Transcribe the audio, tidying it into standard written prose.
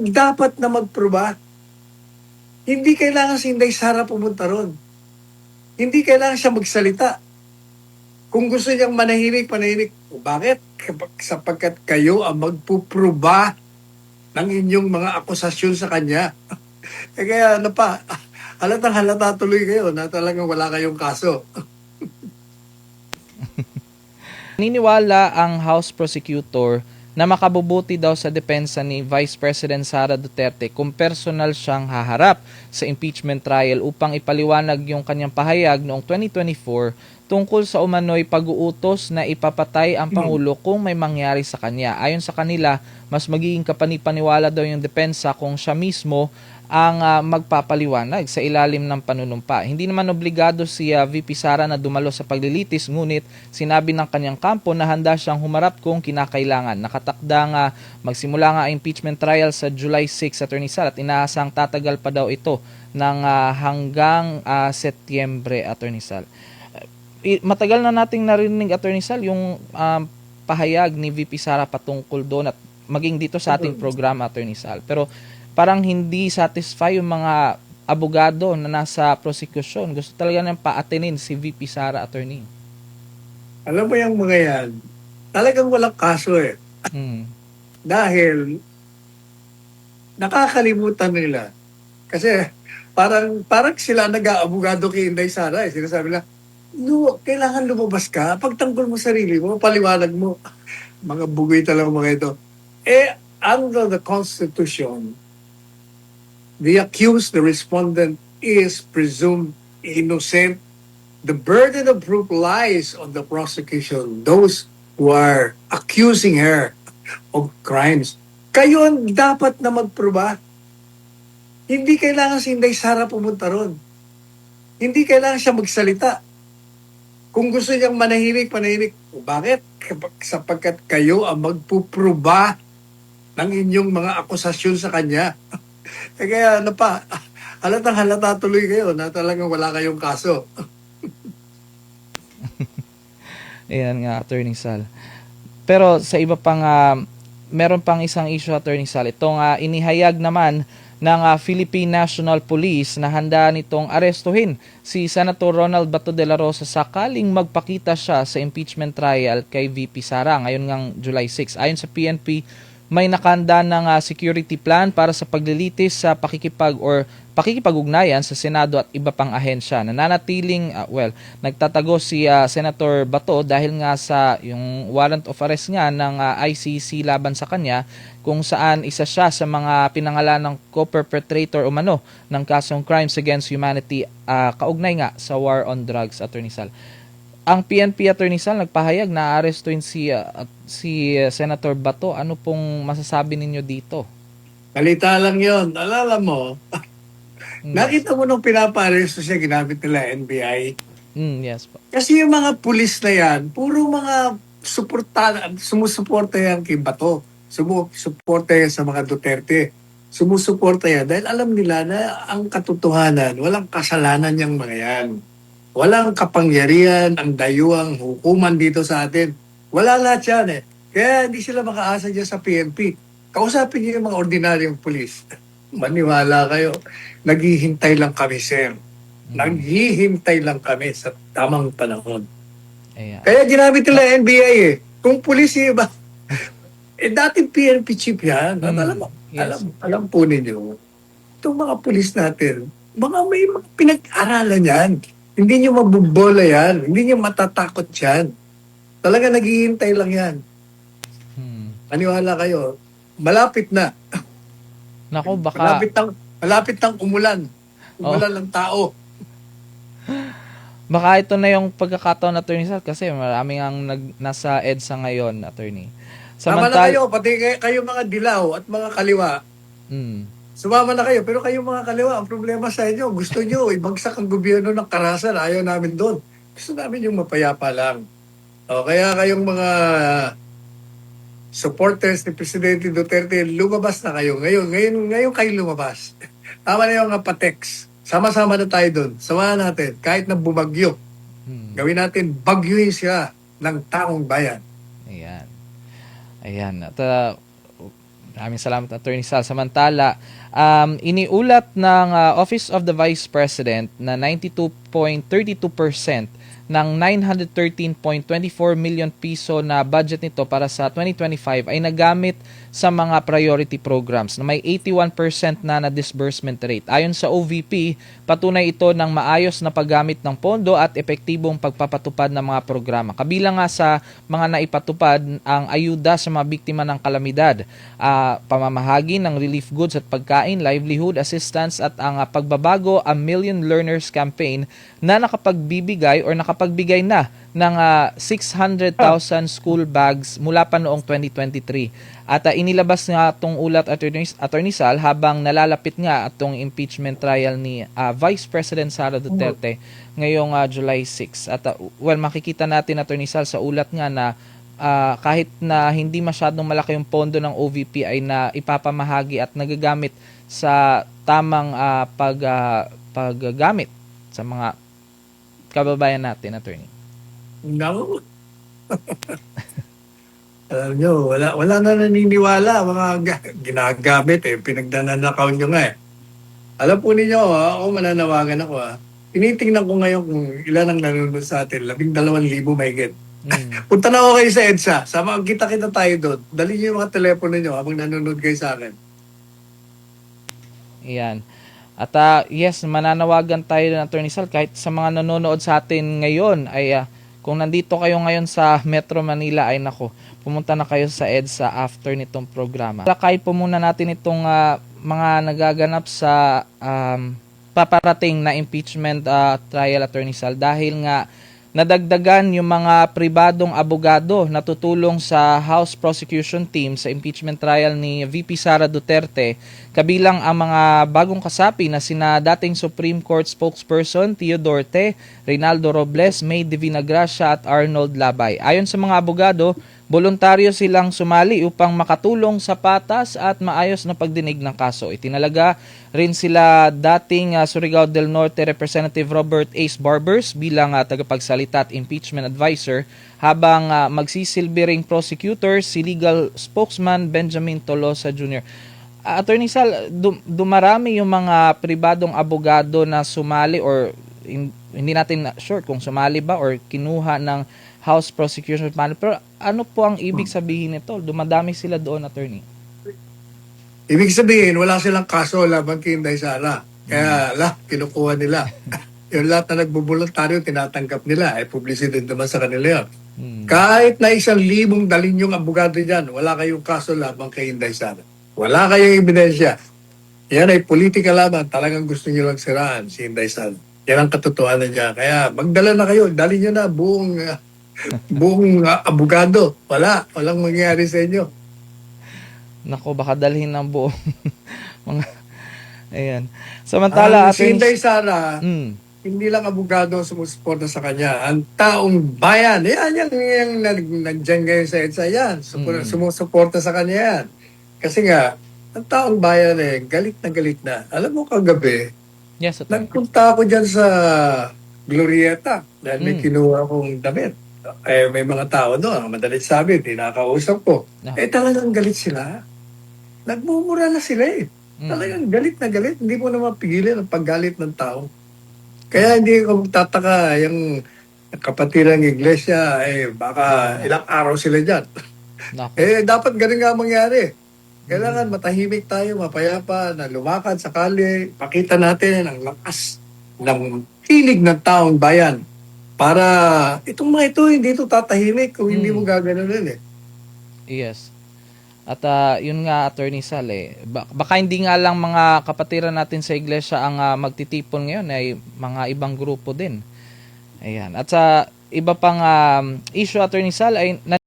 ang dapat na magpruba. Hindi kailangan si Inday Sara pumunta ron. Hindi kailangan siya magsalita. Kung gusto niyang manahimik. Bakit? Sapagkat kayo ang magpupruba ng inyong mga akusasyon sa kanya. Kaya halatang halata tuloy kayo na talagang wala kayong kaso. Naniniwala ang House Prosecutor na makabubuti daw sa depensa ni Vice President Sara Duterte kung personal siyang haharap sa impeachment trial upang ipaliwanag yung kanyang pahayag noong 2024 tungkol sa umano'y pag-uutos na ipapatay ang Pangulo kung may mangyari sa kanya. Ayon sa kanila, mas magiging kapanipaniwala daw yung depensa kung siya mismo ang magpapaliwanag sa ilalim ng panunumpa. Hindi naman obligado si VP Sara na dumalo sa paglilitis, ngunit sinabi ng kanyang kampo na handa siyang humarap kung kinakailangan. Nakatakdang magsimula nga ang impeachment trial sa July 6, Attorney Sal, at inaasang tatagal pa daw ito ng hanggang Setyembre, Attorney Sal. Matagal na nating narinig, Attorney Sal, yung pahayag ni VP Sara patungkol doon at maging dito sa ating programa, Attorney Sal. Pero parang hindi satisfy yung mga abogado na nasa prosecution. Gusto talaga nang paatinin si VP Sara, Attorney. Alam mo yung mga yan, talagang walang kaso eh. Dahil nakakalimutan nila. Kasi parang sila nag-aabogado kay Inday Sara eh. Sinasabi nila, no, kailangan lumabas ka. Pagtanggol mo sarili mo, paliwanag mo. Mga bugoy talaga mga ito. Under the Constitution, the accused, the respondent, is presumed innocent. The burden of proof lies on the prosecution, those who are accusing her of crimes. Kayo ang dapat na magpruba. Hindi kailangan si Inday Sara pumunta ron. Hindi kailangan siya magsalita. Kung gusto niyang manahimik. Bakit? Sapagkat kayo ang magpupruba ng inyong mga akusasyon sa kanya. Kaya halatang halata tuloy kayo na talagang wala kayong kaso. Ayan nga, Attorney Sal. Pero sa iba pang, meron pang isang issue, Attorney Sal. Itong inihayag naman ng Philippine National Police na handa nitong arestuhin si Senator Ronald Bato de la Rosa sakaling magpakita siya sa impeachment trial kay VP Sara ngayon ngang July 6. Ayon sa PNP, may nakahanda ng security plan para sa paglilitis sa pakikipag-ugnayan sa Senado at iba pang ahensya. Nananatiling, nagtatago si Senator Bato dahil nga sa yung warrant of arrest nga ng ICC laban sa kanya, kung saan isa siya sa mga pinangalan ng co-perpetrator umano ng kasong crimes against humanity kaugnay nga sa war on drugs, Attorney Sal. Ang PNP, Attorney Sal, nagpahayag na arestuin si Senator Bato. Ano pong masasabi ninyo dito? Kalita lang yon. Alala mo, nakita mo nung pinapa-aresto siya, ginamit nila NBI. Yes po. Kasi yung mga pulis na yan, puro mga sumusuporta yan kay Bato. Sumusuporta yan sa mga Duterte. Sumusuporta yan dahil alam nila na ang katotohanan, walang kasalanan niyang mga yan. Walang kapangyarihan, ang dayuang hukuman dito sa atin. Wala lahat yan eh. Kaya hindi sila makaasa dyan sa PNP. Kausapin niyo yung mga ordinaryong pulis. Maniwala kayo. Naghihintay lang kami, sir. Naghihintay lang kami sa tamang panahon. Ayan. Kaya ginamit nila NBI eh. Kung pulis ba? Dating PNP chief yan. Alam po ninyo. Itong mga pulis natin, may mga pinag-aralan yan. Hindi nyo mabubola yan. Hindi nyo matatakot yan. Talaga naghihintay lang yan. Maniwala kayo. Malapit na. Nako, baka... Malapit ng umulan. Umulan ng tao. Baka ito na yung pagkakataon, Attorney Sal, kasi maraming ang nasa EDSA ngayon, Attorney. Tama na kayo, pati kayo mga dilaw at mga kaliwa. Sumama na kayo, pero kayong mga kaliwa, ang problema sa inyo, gusto nyo ibagsak ang gobyerno ng karahasan, ayaw namin doon. Gusto namin yung mapayapa lang. O, kaya kayong mga supporters ni Presidente Duterte, lumabas na kayo. Ngayon kayo lumabas. Tama na yung mga patex. Sama-sama na tayo doon. Samahan natin, kahit na bumagyo. Gawin natin, bagyuhin siya ng taong bayan. Ayan. At Maraming salamat, Attorney Sal. Samantala, iniulat ng Office of the Vice President na 92.32% ng 913.24 million piso na budget nito para sa 2025 ay nagamit sa mga priority programs na may 81% na disbursement rate. Ayon sa OVP, patunay ito ng maayos na paggamit ng pondo at epektibong pagpapatupad ng mga programa. Kabilang nga sa mga naipatupad ang ayuda sa mga biktima ng kalamidad, pamamahagi ng relief goods at pagkain, livelihood assistance at ang pagbabago a Million Learners Campaign na nakapagbibigay or nakapagbigay na ng 600,000 school bags mula pa noong 2023. At inilabas nga itong ulat Attorney Sal habang nalalapit nga itong impeachment trial ni Vice President Sara Duterte ngayong July 6. At makikita natin, Attorney Sal, sa ulat nga na kahit na hindi masyadong malaki yung pondo ng OVP ay na ipapamahagi at nagagamit sa tamang paggamit sa mga kababayan natin, Attorney. No. Alam nyo, wala na naniniwala, mga ginagamit pinagdananakaw nyo nga Alam po ninyo, ako mananawagan ako Tinitingnan ko ngayon kung ilan ang nanonood sa atin, 12,000 mahigit. Punta na ako kayo sa EDSA, sama kita tayo doon. Dali nyo yung mga telepono nyo habang nanonood kayo sa akin. Iyan. At yes, mananawagan tayo ng Attorney Sal kahit sa mga nanonood sa atin ngayon ay kung nandito kayo ngayon sa Metro Manila ay nako, pumunta na kayo sa EDSA after nitong programa. Lakay po muna natin itong mga nagaganap sa paparating na impeachment trial, Attorney Sal, dahil nga nadagdagan yung mga pribadong abogado na tutulong sa House Prosecution Team sa impeachment trial ni VP Sara Duterte, kabilang ang mga bagong kasapi na sina dating Supreme Court spokesperson Tio Dorte, Reynaldo Robles, May Divina Gracia at Arnold Labay. Ayon sa mga abogado, voluntaryo silang sumali upang makatulong sa patas at maayos na pagdinig ng kaso. Itinalaga rin sila dating Surigao del Norte Representative Robert Ace Barbers bilang tagapagsalita at impeachment advisor, habang magsisilbi ring prosecutor si legal spokesman Benjamin Tolosa Jr. Attorney Sal, dumarami yung mga pribadong abogado na sumali or hindi natin sure kung sumali ba or kinuha ng House Prosecution Panel. Pero ano po ang ibig sabihin nito? Dumadami sila doon, Attorney. Ibig sabihin, wala silang kaso laban kay Inday Sara. Kaya kinukuha nila. Yung lahat na nagbubuluntaryo, tinatanggap nila. Publicity naman sa kanila yun. Kahit na 1,000 dalinyong abogado dyan, wala kayong kaso laban kay Inday Sara. Wala kayong ebidensya. Yan ay politika lamang. Talagang gusto nyo lang siraan si Inday Sara. Yan ang katotohanan niya. Kaya magdala na kayo. Dali nyo na buong abogado. Walang mangyayari sa inyo. Nako, baka dalhin ng buong mga ayan. Samantala, si Inday Sara, hindi lang abogado ang sumusuporta sa kanya. Ang taong bayan, yung nandiyan ngayon sa EDSA, yan. Sumusuporta sa kanya yan. Kasi nga, ang taong bayan galit na. Alam mo kagabi, yes, nagpunta ako dyan sa Glorieta dahil may kinuha akong damit. May mga tao doon, madalit sabi, tinakausap ko. Talagang galit sila. Nagmumura na sila Talagang galit na galit. Hindi mo naman pigilan ang paggalit ng tao. Kaya hindi ko tataka yung kapatid ng iglesia, baka ilang araw sila dyan. Dapat ganun nga mangyari. Kailangan matahimik tayo, mapayapa, na lumakad sa kalye, pakita natin ang lakas ng hilig ng taong bayan. Para itong mga ito, hindi ito tatahimik kung hindi mo gaganunin Yes. At yun nga, Attorney Sal, baka hindi nga lang mga kapatiran natin sa iglesia ang magtitipon ngayon, ay mga ibang grupo din. Ayan. At sa iba pang issue, Attorney Sal, ay